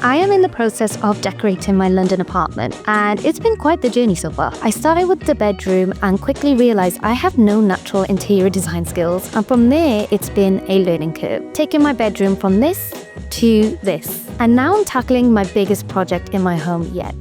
I am in the process of decorating my London apartment, and it's been quite the journey so far. I started with the bedroom and quickly realized I have no natural interior design skills, and from there it's been a learning curve, taking my bedroom from this to this. And now I'm tackling my biggest project in my home yet.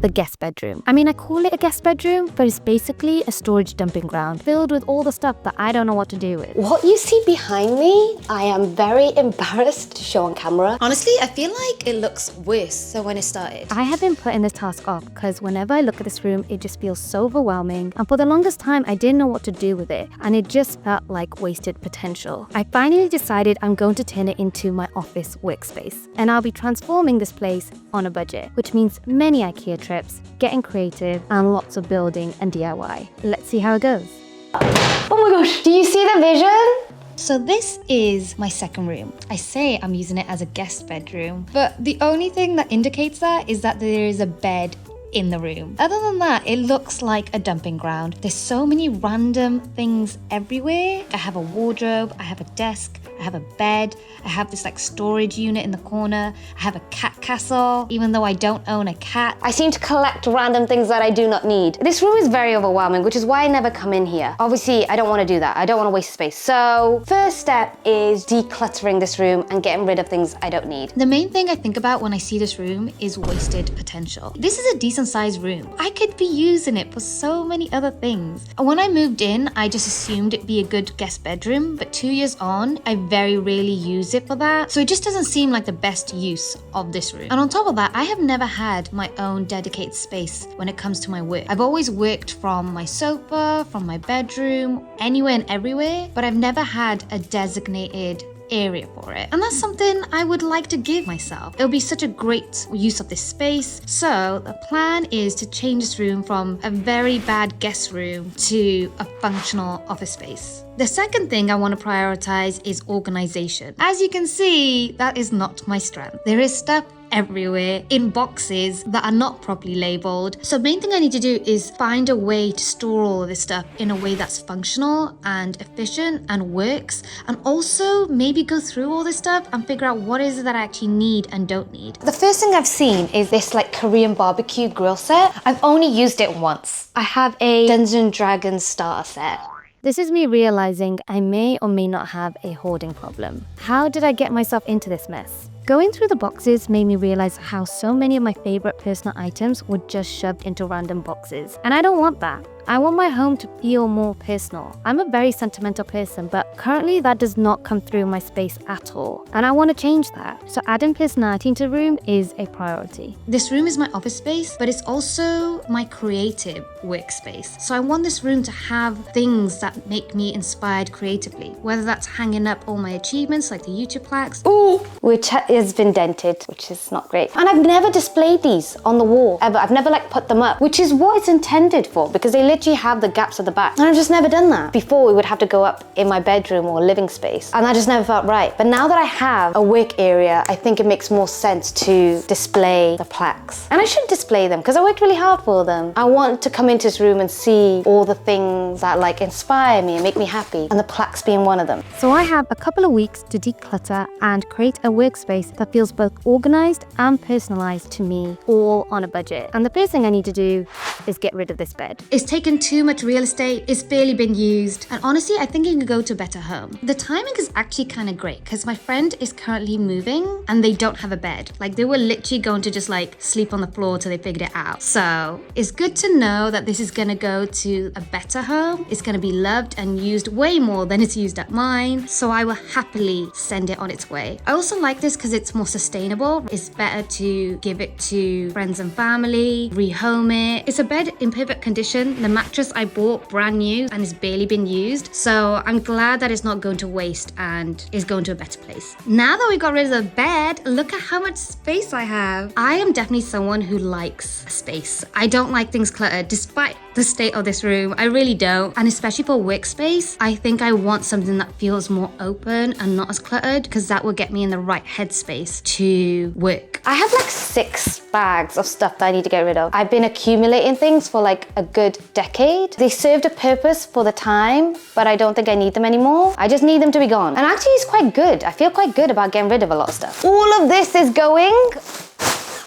The guest bedroom. I mean, I call it a guest bedroom, but it's basically a storage dumping ground filled with all the stuff that I don't know what to do with. What you see behind me, I am very embarrassed to show on camera. Honestly, I feel like it looks worse than when it started. I have been putting this task off because whenever I look at this room, it just feels so overwhelming. And for the longest time, I didn't know what to do with it. And it just felt like wasted potential. I finally decided I'm going to turn it into my office workspace. And I'll be transforming this place on a budget, which means many IKEA trips, getting creative, and lots of building and DIY. Let's see how it goes. Oh my gosh, do you see the vision? So this is my second room. I say I'm using it as a guest bedroom, but the only thing that indicates that is that there is a bed in the room. Other than that, it looks like a dumping ground. There's so many random things everywhere. I have a wardrobe, I have a desk, I have a bed, I have this like storage unit in the corner, I have a cat castle, even though I don't own a cat. I seem to collect random things that I do not need. This room is very overwhelming, which is why I never come in here. Obviously, I don't want to do that. I don't want to waste space. So first step is decluttering this room and getting rid of things I don't need. The main thing I think about when I see this room is wasted potential. This is a decent sized room. I could be using it for so many other things. When I moved in, I just assumed it'd be a good guest bedroom, but 2 years on, I very rarely use it for that. So it just doesn't seem like the best use of this room. And on top of that, I have never had my own dedicated space when it comes to my work. I've always worked from my sofa, from my bedroom, anywhere and everywhere, but I've never had a designated area for it. And that's something I would like to give myself. It'll be such a great use of this space. So the plan is to change this room from a very bad guest room to a functional office space. The second thing I want to prioritize is organization. As you can see, that is not my strength. There is stuff everywhere in boxes that are not properly labeled. So the main thing I need to do is find a way to store all of this stuff in a way that's functional and efficient and works, and also maybe go through all this stuff and figure out what is it that I actually need and don't need. The first thing I've seen is this like Korean barbecue grill set. I've only used it once. I have a Dungeons & Dragons starter set. This is me realizing I may or may not have a hoarding problem. How did I get myself into this mess? Going through the boxes made me realize how so many of my favorite personal items were just shoved into random boxes. And I don't want that. I want my home to feel more personal. I'm a very sentimental person, but currently that does not come through my space at all. And I want to change that. So adding personality into the room is a priority. This room is my office space, but it's also my creative workspace. So I want this room to have things that make me inspired creatively, whether that's hanging up all my achievements like the YouTube plaques. Ooh, which has been dented, which is not great. And I've never displayed these on the wall ever. I've never like put them up, which is what it's intended for, because they literally have the gaps at the back. And I've just never done that. Before, we would have to go up in my bedroom or living space, and that just never felt right. But now that I have a work area, I think it makes more sense to display the plaques. And I should display them because I worked really hard for them. I want to come into this room and see all the things that like inspire me and make me happy, and the plaques being one of them. So I have a couple of weeks to declutter and create a workspace that feels both organized and personalized to me, all on a budget. And the first thing I need to do is get rid of this bed. It's taken too much real estate, it's barely been used, and honestly I think it can go to a better home. The timing is actually kind of great because my friend is currently moving and they don't have a bed. Like they were literally going to just like sleep on the floor till they figured it out. So it's good to know that this is gonna go to a better home. It's gonna be loved and used way more than it's used at mine, so I will happily send it on its way. I also like this because it's more sustainable. It's better to give it to friends and family, rehome it. It's a bed in perfect condition. The mattress I bought brand new and it's barely been used, so I'm glad that it's not going to waste and is going to a better place. Now that we got rid of the bed, look at how much space I have. I am definitely someone who likes space. I don't like things cluttered, despite the state of this room. I really don't. And especially for workspace, I think I want something that feels more open and not as cluttered, because that will get me in the right headspace to work. I have like 6 bags of stuff that I need to get rid of. I've been accumulating things for like a good decade. They served a purpose for the time, but I don't think I need them anymore. I just need them to be gone. And actually it's quite good. I feel quite good about getting rid of a lot of stuff. All of this is going,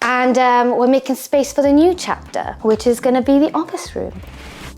and we're making space for the new chapter, which is gonna be the office room.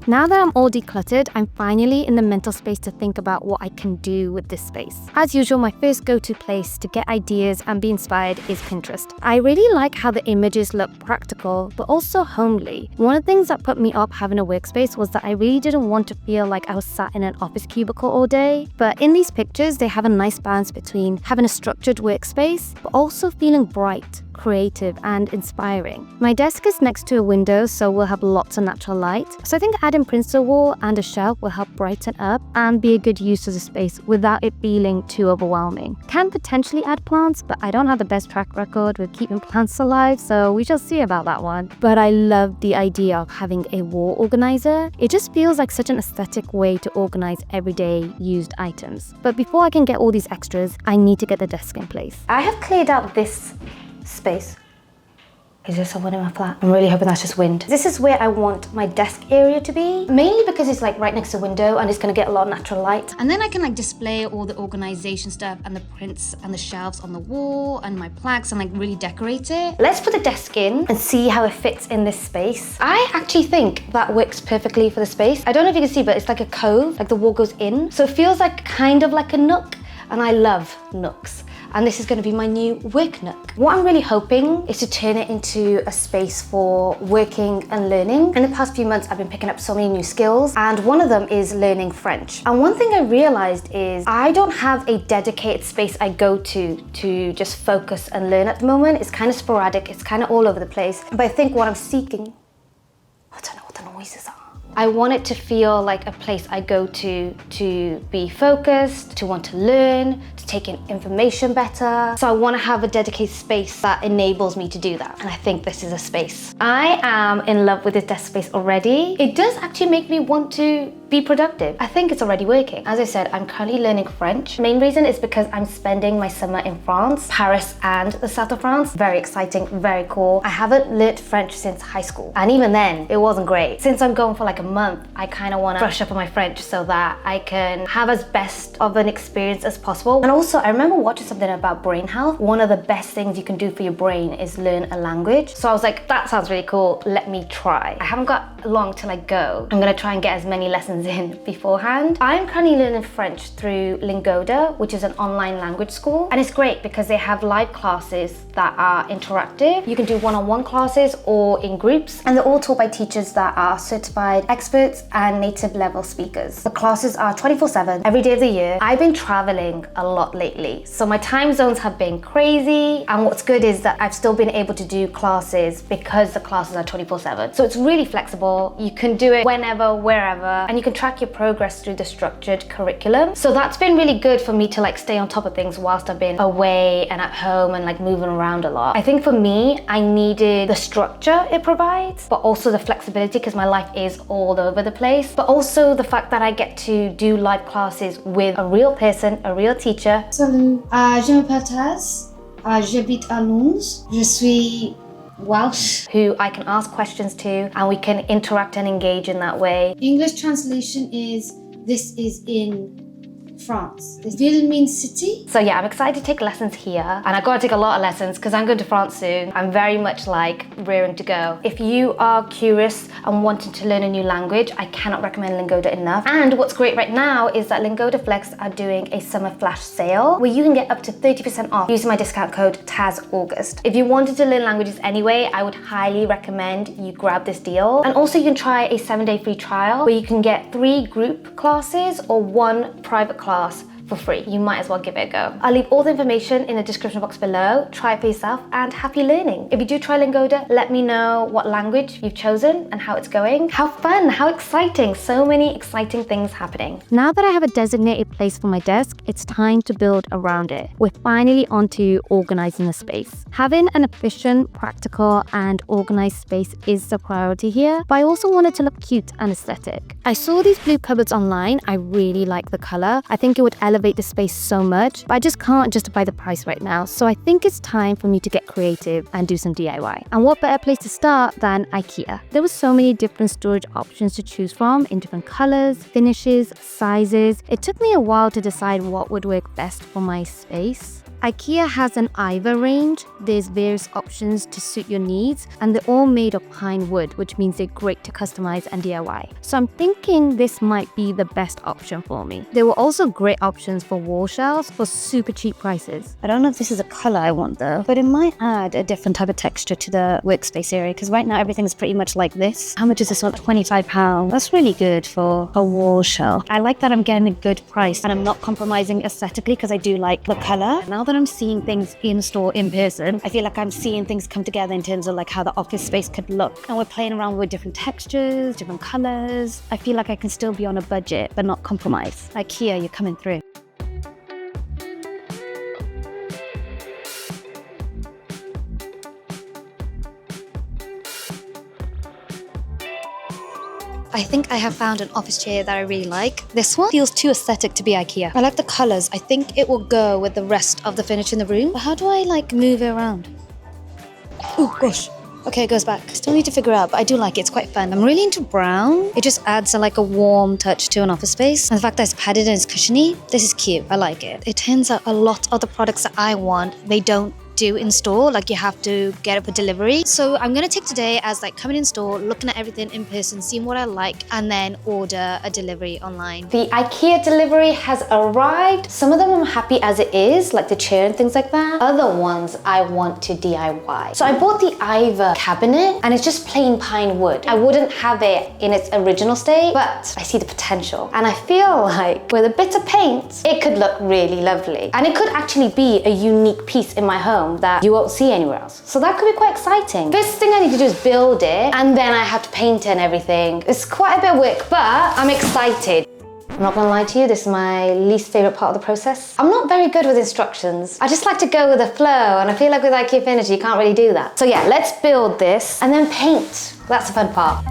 Now that I'm all decluttered, I'm finally in the mental space to think about what I can do with this space. As usual, my first go-to place to get ideas and be inspired is Pinterest. I really like how the images look practical, but also homely. One of the things that put me up having a workspace was that I really didn't want to feel like I was sat in an office cubicle all day. But in these pictures, they have a nice balance between having a structured workspace, but also feeling bright, creative and inspiring. My desk is next to a window, so we'll have lots of natural light. So I think adding prints to the wall and a shelf will help brighten up and be a good use of the space without it feeling too overwhelming. Can potentially add plants, but I don't have the best track record with keeping plants alive, so we shall see about that one. But I love the idea of having a wall organizer. It just feels like such an aesthetic way to organize everyday used items. But before I can get all these extras, I need to get the desk in place. I have cleared out this space. Is there someone in my flat? I'm really hoping that's just wind. This is where I want my desk area to be, mainly because it's like right next to the window and it's gonna get a lot of natural light. And then I can like display all the organization stuff and the prints and the shelves on the wall and my plaques and like really decorate it. Let's put the desk in and see how it fits in this space. I actually think that works perfectly for the space. I don't know if you can see, but it's like a cove, like the wall goes in. So it feels like kind of like a nook, and I love nooks. And this is going to be my new work nook. What I'm really hoping is to turn it into a space for working and learning. In the past few months, I've been picking up so many new skills, and one of them is learning French. And one thing I realized is I don't have a dedicated space I go to just focus and learn at the moment. It's kind of sporadic, it's kind of all over the place. But I think what I'm seeking, I don't know what the noises are. I want it to feel like a place I go to be focused, to want to learn, to take in information better. So I want to have a dedicated space that enables me to do that. And I think this is a space. I am in love with this desk space already. It does actually make me want to be productive. I think it's already working. As I said, I'm currently learning French. Main reason is because I'm spending my summer in France, Paris and the south of France. Very exciting, very cool. I haven't learnt French since high school. And even then, it wasn't great. Since I'm going for like a month, I kind of want to brush up on my French so that I can have as best of an experience as possible. And also, I remember watching something about brain health. One of the best things you can do for your brain is learn a language. So I was like, that sounds really cool. Let me try. I haven't got long till I go. I'm gonna try and get as many lessons in beforehand. I'm currently learning French through Lingoda, which is an online language school. And it's great because they have live classes that are interactive. You can do one-on-one classes or in groups. And they're all taught by teachers that are certified experts and native level speakers. The classes are 24/7, every day of the year. I've been traveling a lot lately, so my time zones have been crazy. And what's good is that I've still been able to do classes because the classes are 24/7. So it's really flexible. You can do it whenever, wherever, and you can track your progress through the structured curriculum. So that's been really good for me to like stay on top of things whilst I've been away and at home and like moving around a lot. I think for me, I needed the structure it provides, but also the flexibility because my life is all over the place, but also the fact that I get to do live classes with a real person, a real teacher. Salut, je m'appelle Taz, j'habite à Lons, je suis Welsh. Who I can ask questions to and we can interact and engage in that way. English translation is, this is in France. This ville means city. So yeah, I'm excited to take lessons here, and I've got to take a lot of lessons because I'm going to France soon. I'm very much like rearing to go. If you are curious and wanting to learn a new language, I cannot recommend Lingoda enough. And what's great right now is that Lingoda Flex are doing a summer flash sale where you can get up to 30% off using my discount code TAZAugust. If you wanted to learn languages anyway, I would highly recommend you grab this deal. And also you can try a 7-day free trial where you can get 3 group classes or 1 private class for free. You might as well give it a go. I'll leave all the information in the description box below. Try it for yourself and happy learning. If you do try Lingoda, let me know what language you've chosen and how it's going. How fun, how exciting. So many exciting things happening. Now that I have a designated place for my desk, it's time to build around it. We're finally onto organizing the space. Having an efficient, practical, and organized space is the priority here, but I also want it to look cute and aesthetic. I saw these blue cupboards online. I really like the color. I think it would elevate elevate the space so much, but I just can't justify the price right now. So I think it's time for me to get creative and do some DIY. And what better place to start than IKEA? There were so many different storage options to choose from in different colors, finishes, sizes. It took me a while to decide what would work best for my space. IKEA has an Iver range. There's various options to suit your needs, and they're all made of pine wood, which means they're great to customize and DIY. So I'm thinking this might be the best option for me. There were also great options for wall shelves for super cheap prices. I don't know if this is a color I want though, but it might add a different type of texture to the workspace area, because right now everything is pretty much like this. How much is this one? £25. That's really good for a wall shelf. I like that I'm getting a good price and I'm not compromising aesthetically because I do like the color. Now that I'm seeing things in store in person, I feel like I'm seeing things come together in terms of like how the office space could look. And we're playing around with different textures, different colors. I feel like I can still be on a budget, but not compromise. IKEA, you're coming through. I think I have found an office chair that I really like. This one feels too aesthetic to be IKEA. I like the colors. I think it will go with the rest of the furniture in the room. But how do I like move it around? Oh gosh. Okay, it goes back. Still need to figure out, but I do like it. It's quite fun. I'm really into brown. It just adds like a warm touch to an office space. And the fact that it's padded and it's cushiony, this is cute. I like it. It turns out a lot of the products that I want, they don't do in store, like you have to get it for delivery. So I'm gonna take today as like coming in store, looking at everything in person, seeing what I like, and then order a delivery online. The IKEA delivery has arrived. Some of them I'm happy as it is, like the chair and things like that. Other ones I want to DIY. So I bought the Iver cabinet and it's just plain pine wood. I wouldn't have it in its original state, but I see the potential. And I feel like with a bit of paint, it could look really lovely. And it could actually be a unique piece in my home that you won't see anywhere else. So that could be quite exciting. First thing I need to do is build it, and then I have to paint it and everything. It's quite a bit of work, but I'm excited. I'm not gonna lie to you, this is my least favorite part of the process. I'm not very good with instructions. I just like to go with the flow, and I feel like with IKEA furniture, you can't really do that. So yeah, let's build this and then paint. That's the fun part.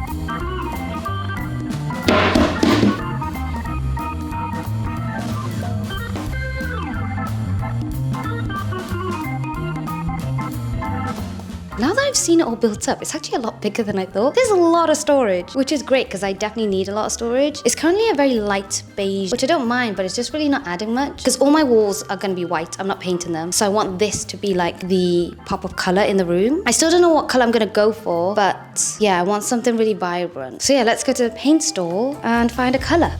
Now that I've seen it all built up, it's actually a lot bigger than I thought. There's a lot of storage, which is great because I definitely need a lot of storage. It's currently a very light beige, which I don't mind, but it's just really not adding much because all my walls are gonna be white. I'm not painting them. So I want this to be like the pop of color in the room. I still don't know what color I'm gonna go for, but yeah, I want something really vibrant. So yeah, let's go to the paint store and find a color.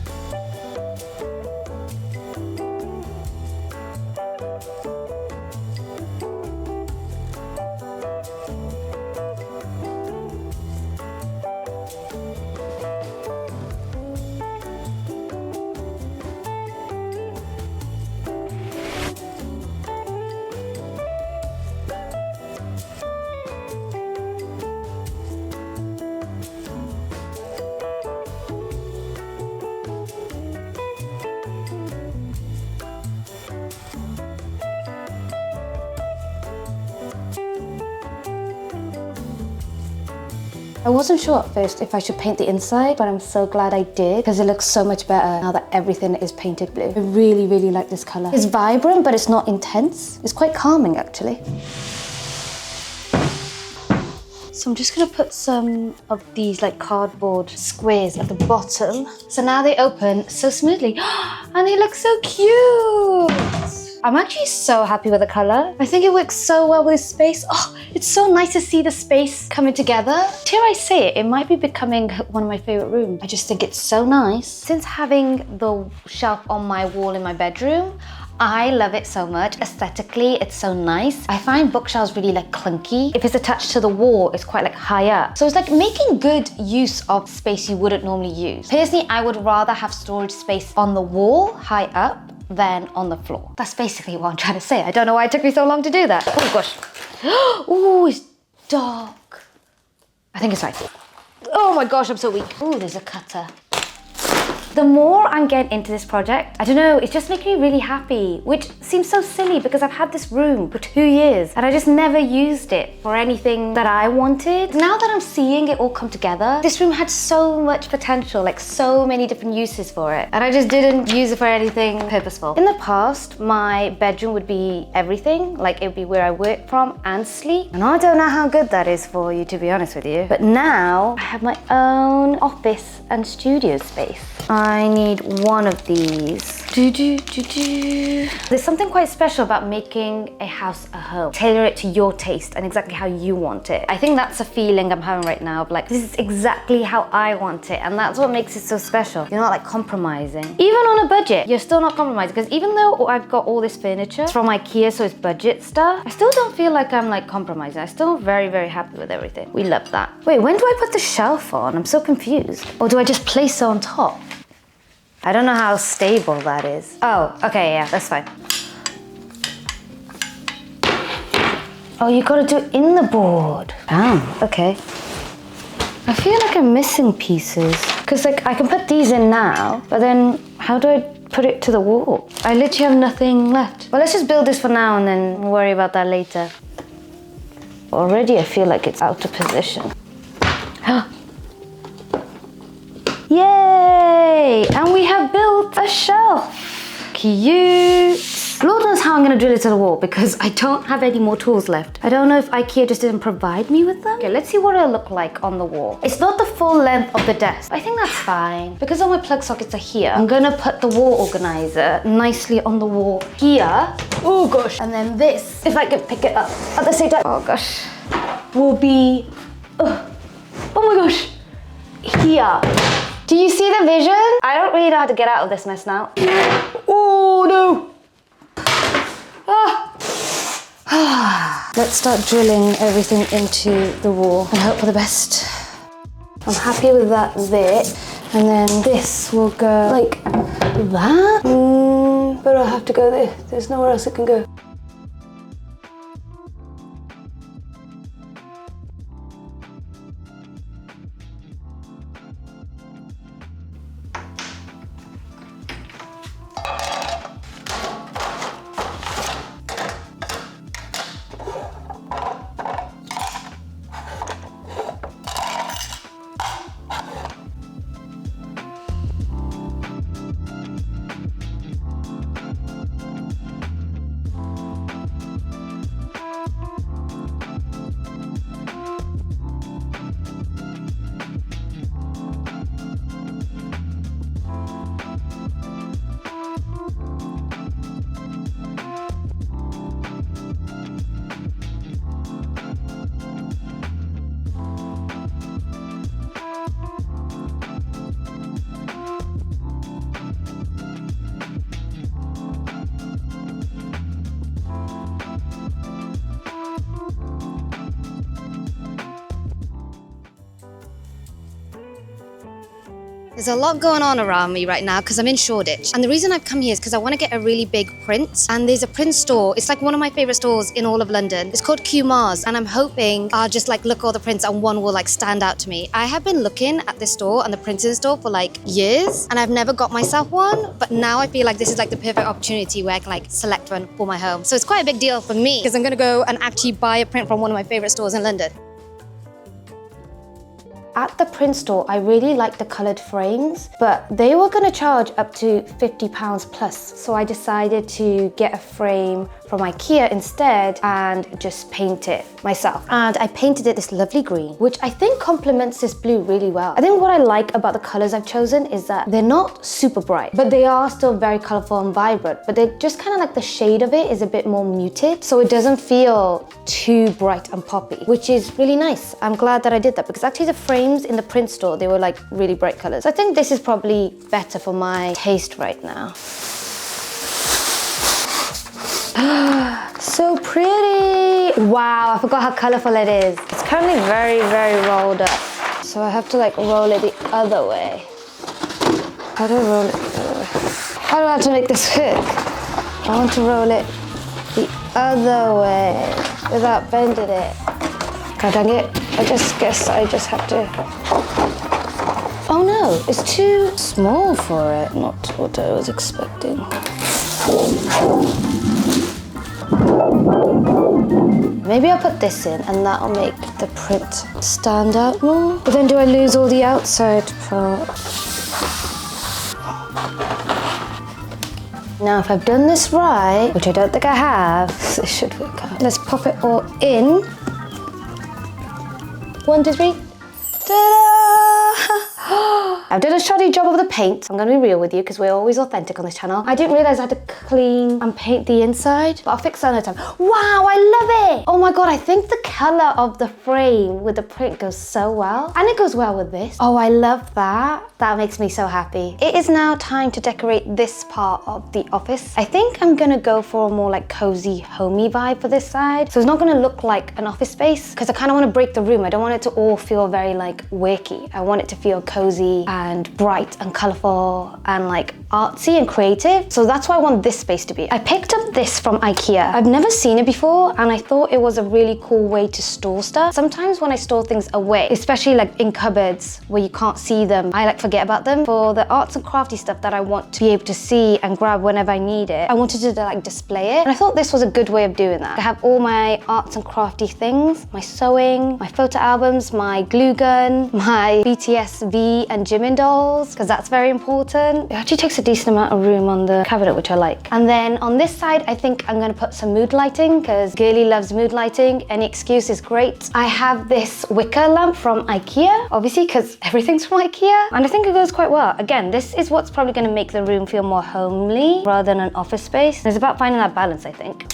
I wasn't sure at first if I should paint the inside, but I'm so glad I did because it looks so much better now that everything is painted blue. I really, really like this color. It's vibrant, but it's not intense. It's quite calming, actually. So I'm just gonna put some of these like cardboard squares at the bottom. So now they open so smoothly and they look so cute. I'm actually so happy with the color. I think it works so well with this space. Oh, it's so nice to see the space coming together. Dare I say it, it might be becoming one of my favorite rooms. I just think it's so nice. Since having the shelf on my wall in my bedroom, I love it so much. Aesthetically, it's so nice. I find bookshelves really like clunky. If it's attached to the wall, it's quite like high up. So it's like making good use of space you wouldn't normally use. Personally, I would rather have storage space on the wall, high up, than on the floor. That's basically what I'm trying to say. I don't know why it took me so long to do that. Oh gosh. Oh, it's dark. I think it's right. Oh my gosh, I'm so weak. Oh, there's a cutter. The more I'm getting into this project, I don't know, it's just making me really happy, which seems so silly because I've had this room for 2 years and I just never used it for anything that I wanted. Now that I'm seeing it all come together, this room had so much potential, like so many different uses for it, and I just didn't use it for anything purposeful. In the past, my bedroom would be everything, like it would be where I work from and sleep, and I don't know how good that is for you, to be honest with you. But now I have my own office and studio space. I need one of these. There's something quite special about making a house a home. Tailor it to your taste and exactly how you want it. I think that's a feeling I'm having right now of like, this is exactly how I want it, and that's what makes it so special. You're not like compromising. Even on a budget, you're still not compromising, because even though I've got all this furniture from IKEA, so it's budget stuff, I still don't feel like I'm like compromising. I'm still very, very happy with everything. We love that. Wait, when do I put the shelf on? I'm so confused. Or do I just place it on top? I don't know how stable that is. Oh, okay, yeah, that's fine. Oh, you gotta do it in the board. Damn, okay. I feel like I'm missing pieces. Because like, I can put these in now, but then how do I put it to the wall? I literally have nothing left. Well, let's just build this for now and then worry about that later. Already I feel like it's out of position. Yay! And we have built a shelf. Cute. Lord knows how I'm gonna drill it to the wall because I don't have any more tools left. I don't know if IKEA just didn't provide me with them. Okay, let's see what it'll look like on the wall. It's not the full length of the desk. I think that's fine. Because all my plug sockets are here, I'm gonna put the wall organizer nicely on the wall here. Oh gosh. And then this, if I can pick it up at the same time, oh gosh, will be, oh my gosh, here. Do you see the vision? I don't really know how to get out of this mess now. Oh no! Let's start drilling everything into the wall and hope for the best. I'm happy with that bit. And then this will go like that. But I'll have to go there. There's nowhere else it can go. There's a lot going on around me right now because I'm in Shoreditch. And the reason I've come here is because I want to get a really big print. And there's a print store. It's like one of my favorite stores in all of London. It's called Q Mars. And I'm hoping I'll just like look at all the prints and one will like stand out to me. I have been looking at this store and the printing store for like years and I've never got myself one. But now I feel like this is like the perfect opportunity where I can like select one for my home. So it's quite a big deal for me because I'm going to go and actually buy a print from one of my favorite stores in London. At the print store, I really liked the coloured frames, but they were going to charge up to £50 plus. So I decided to get a frame from IKEA instead and just paint it myself. And I painted it this lovely green, which I think complements this blue really well. I think what I like about the colours I've chosen is that they're not super bright, but they are still very colourful and vibrant, but they're just kind of like the shade of it is a bit more muted, so it doesn't feel too bright and poppy, which is really nice. I'm glad that I did that because actually the frames in the print store, they were like really bright colours. I think this is probably better for my taste right now. So pretty! Wow, I forgot how colourful it is. It's currently very, very rolled up. So I have to like roll it the other way. How do I roll it the other way? How do I have to make this hook? I want to roll it the other way without bending it. God dang it. I just guess I just have to... Oh no, it's too small for it. Not what I was expecting. Maybe I'll put this in and that'll make the print stand out more. But then do I lose all the outside part? Now if I've done this right, which I don't think I have, this should work out. Let's pop it all in. 1, 2, 3. Ta-da! I've done a shoddy job of the paint. I'm gonna be real with you because we're always authentic on this channel. I didn't realize I had to clean and paint the inside, but I'll fix that another time. Wow, I love it! Oh my God, I think the color of the frame with the print goes so well. And it goes well with this. Oh, I love that. That makes me so happy. It is now time to decorate this part of the office. I think I'm gonna go for a more like cozy, homey vibe for this side. So it's not gonna look like an office space because I kind of want to break the room. I don't want it to all feel very like worky. I want it to feel cozy and bright and colorful and like artsy and creative. So that's what I want this space to be. I picked up this from IKEA. I've never seen it before and I thought it was a really cool way to store stuff. Sometimes when I store things away, especially like in cupboards where you can't see them, I like forget about them. For the arts and crafty stuff that I want to be able to see and grab whenever I need it, I wanted to like display it. And I thought this was a good way of doing that. I have all my arts and crafty things, my sewing, my photo albums, my glue gun, my BTS V and Jimin dolls, because that's very important. It actually takes a decent amount of room on the cabinet, which I like. And then on this side, I think I'm gonna put some mood lighting because girly loves mood lighting. Any excuse is great. I have this wicker lamp from IKEA, obviously because everything's from IKEA. And I think it goes quite well. Again, this is what's probably gonna make the room feel more homely rather than an office space. It's about finding that balance, I think.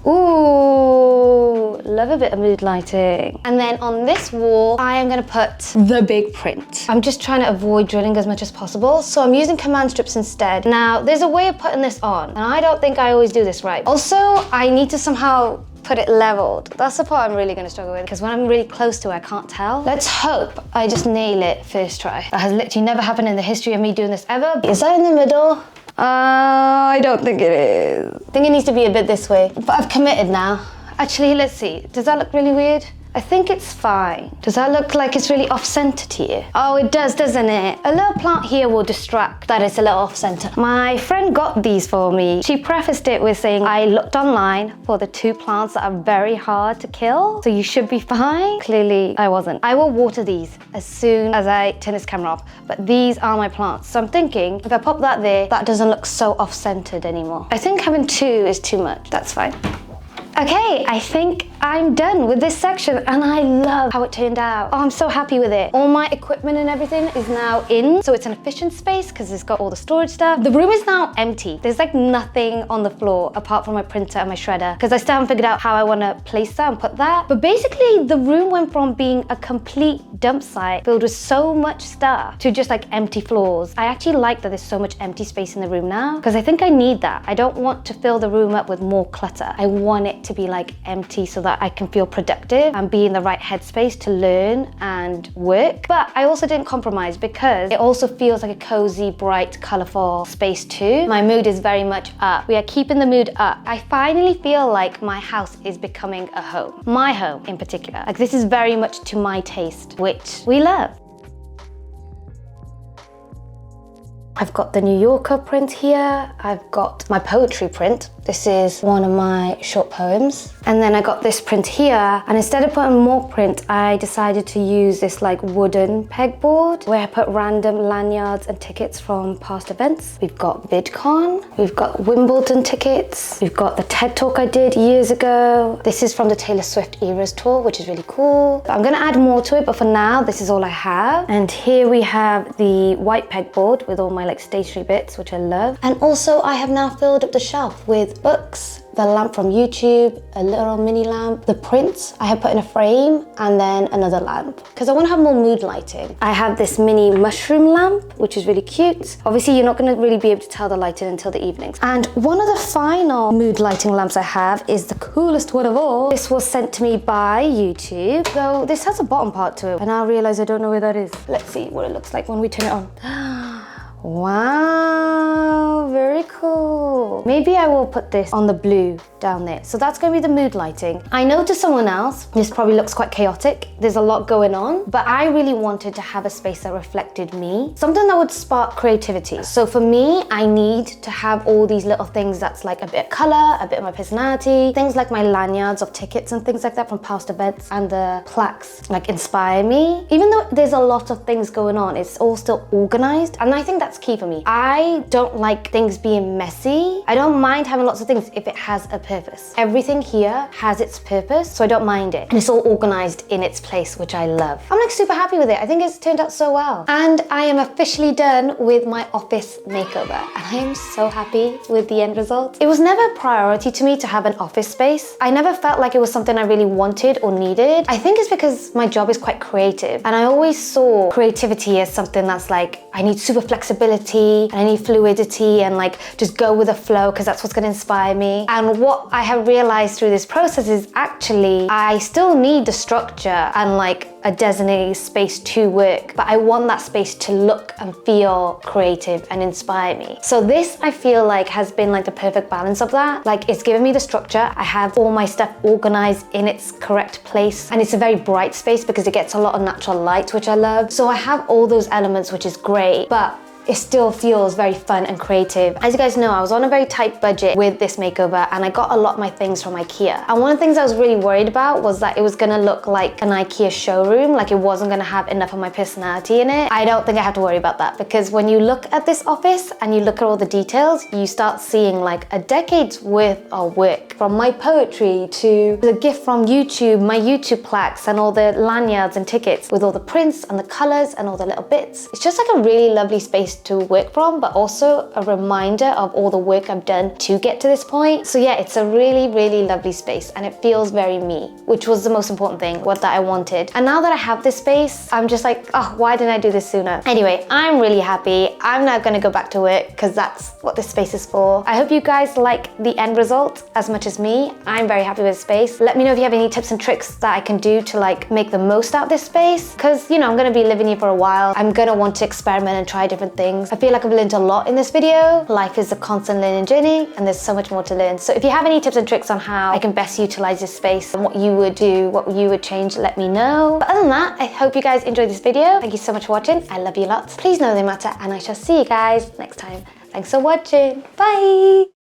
Ooh, love a bit of mood lighting. And then on this wall, I am gonna put the big print. I'm just trying to avoid drilling as much as possible, so I'm using command strips instead. Now, there's a way of putting this on, and I don't think I always do this right. Also, I need to somehow put it leveled. That's the part I'm really gonna struggle with because when I'm really close to it, I can't tell. Let's hope I just nail it first try. That has literally never happened in the history of me doing this ever. Is that in the middle? I don't think it is. I think it needs to be a bit this way, but I've committed now. Actually, let's see. Does that look really weird? I think it's fine. Does that look like it's really off-centered here? Oh, it does, doesn't it? A little plant here will distract that it's a little off-center. My friend got these for me. She prefaced it with saying, I looked online for the 2 plants that are very hard to kill, so you should be fine. Clearly, I wasn't. I will water these as soon as I turn this camera off, but these are my plants. So I'm thinking, if I pop that there, that doesn't look so off-centered anymore. I think having 2 is too much. That's fine. Okay, I think I'm done with this section and I love how it turned out. Oh, I'm so happy with it. All my equipment and everything is now in, so it's an efficient space because it's got all the storage stuff. The room is now empty. There's like nothing on the floor apart from my printer and my shredder because I still haven't figured out how I want to place that and put that. But basically, the room went from being a complete dump site filled with so much stuff to just like empty floors. I actually like that there's so much empty space in the room now because I think I need that. I don't want to fill the room up with more clutter. I want it to be like empty so that I can feel productive and be in the right headspace to learn and work. But I also didn't compromise because it also feels like a cozy, bright, colorful space too. My mood is very much up. We are keeping the mood up. I finally feel like my house is becoming a home. My home in particular. Like this is very much to my taste, which we love. I've got the New Yorker print here. I've got my poetry print. This is one of my short poems. And then I got this print here. And instead of putting more print, I decided to use this like wooden pegboard where I put random lanyards and tickets from past events. We've got VidCon. We've got Wimbledon tickets. We've got the TED Talk I did years ago. This is from the Taylor Swift Eras tour, which is really cool. I'm gonna add more to it, but for now, this is all I have. And here we have the white pegboard with all my like stationery bits, which I love. And also I have now filled up the shelf with books, the lamp from YouTube, a little mini lamp, the prints I have put in a frame, and then another lamp because I want to have more mood lighting. I have this mini mushroom lamp, which is really cute. Obviously, you're not going to really be able to tell the lighting until the evenings. And one of the final mood lighting lamps I have is the coolest one of all. This was sent to me by YouTube, though this has a bottom part to it, and I realize I don't know where that is. Let's see what it looks like when we turn it on. Wow, very cool. Maybe I will put this on the blue down there. So that's gonna be the mood lighting. I know to someone else, this probably looks quite chaotic. There's a lot going on, but I really wanted to have a space that reflected me. Something that would spark creativity. So for me, I need to have all these little things that's like a bit of color, a bit of my personality, things like my lanyards of tickets and things like that from past events, and the plaques like inspire me. Even though there's a lot of things going on, it's all still organized. And I think that's key for me. I don't like things being messy. I don't mind having lots of things if it has a purpose. Everything here has its purpose, so I don't mind it. And it's all organized in its place, which I love. I'm like super happy with it. I think it's turned out so well. And I am officially done with my office makeover. And I am so happy with the end result. It was never a priority to me to have an office space. I never felt like it was something I really wanted or needed. I think it's because my job is quite creative. And I always saw creativity as something that's like, I need super flexibility and I need fluidity and like just go with the flow because that's what's going to inspire me. And what I have realized through this process is actually I still need the structure and like a designated space to work, but I want that space to look and feel creative and inspire me. So this I feel like has been like the perfect balance of that. Like it's given me the structure. I have all my stuff organized in its correct place, and it's a very bright space because it gets a lot of natural light, which I love. So I have all those elements, which is great, but it still feels very fun and creative. As you guys know, I was on a very tight budget with this makeover and I got a lot of my things from IKEA. And one of the things I was really worried about was that it was gonna look like an IKEA showroom, like it wasn't gonna have enough of my personality in it. I don't think I have to worry about that because when you look at this office and you look at all the details, you start seeing like a decade's worth of work. From my poetry to the gift from YouTube, my YouTube plaques and all the lanyards and tickets with all the prints and the colors and all the little bits. It's just like a really lovely space to work from, but also a reminder of all the work I've done to get to this point. So yeah, it's a really, really lovely space and it feels very me, which was the most important thing, what that I wanted. And now that I have this space, I'm just like, oh, why didn't I do this sooner? Anyway, I'm really happy. I'm now gonna go back to work because that's what this space is for. I hope you guys like the end result as much as me. I'm very happy with the space. Let me know if you have any tips and tricks that I can do to like make the most out of this space, because you know, I'm gonna be living here for a while. I'm gonna want to experiment and try different things. I feel like I've learned a lot in this video. Life is a constant learning journey and there's so much more to learn. So if you have any tips and tricks on how I can best utilize this space and what you would do, what you would change, let me know. But other than that, I hope you guys enjoyed this video. Thank you so much for watching. I love you lots. Please know they matter and I shall see you guys next time. Thanks for watching. Bye.